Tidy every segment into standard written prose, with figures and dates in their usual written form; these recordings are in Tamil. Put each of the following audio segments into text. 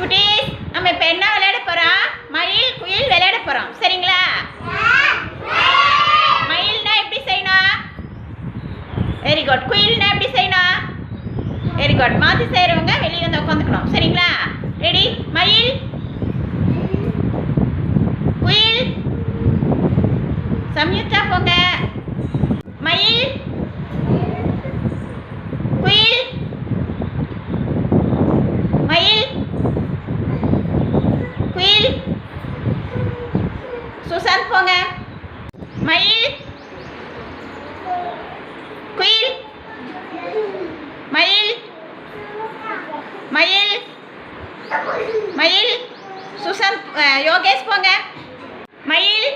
குட்டீஸ், நம்ம இப்போ என்ன விளையாட போகிறோம்? மயில் குயில் விளையாட போகிறோம். சரிங்களா? மயில்னா எப்படி செய்யணும்? Very good. குயில்னா எப்படி செய்யணும்? Very good. மாற்றி செய்கிறவங்க வெளியே வந்து உட்காந்துக்கணும். சரிங்களா? ரெடி? மயில் குயில் சம்யுக்தா போங்க. மயில் குயில் மயில் குயில் சுசாந்த் போங்க. மயில் குயில் மயில் மயில் மயில் சுசாந்த் யோகேஷ் போங்க. மயில்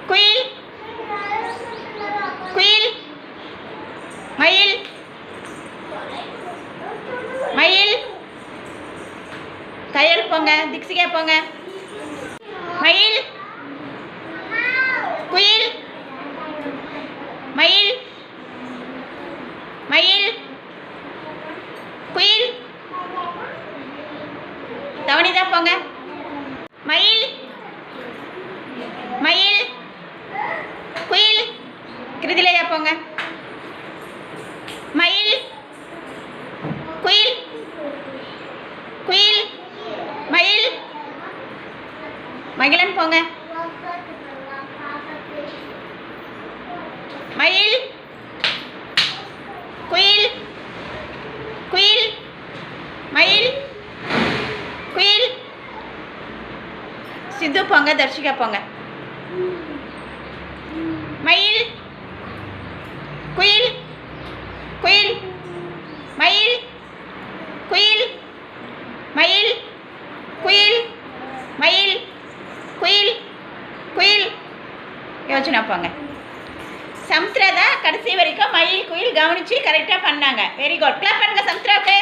குயில் குயில் மயில் மயில் கையல் போங்க. திக்ஷிகா போங்க. மயில் குயில் மயில் மயில் குயில் தவனிதா போங்க. மயில் மயில் குயில் கிருதிலையா போங்க. மயில் குயில் குயில் மயில் மகிழன் போங்க. மயில் குயில் குயில் மயில் குயில் சித்து போங்க. தர்ஷிகா போங்க. மயில் குயில் குயில் மயில் குயில் மயில் குயில் மயில் குயில் குயில் யோசனை போங்க. சமுத்திரா தான் கடைசி வரைக்கும் மயில் குயில் கவனித்து கரெக்டாக பண்ணாங்க. Very good. கிளாப் பண்ணுங்க சமுத்திராவுக்கு.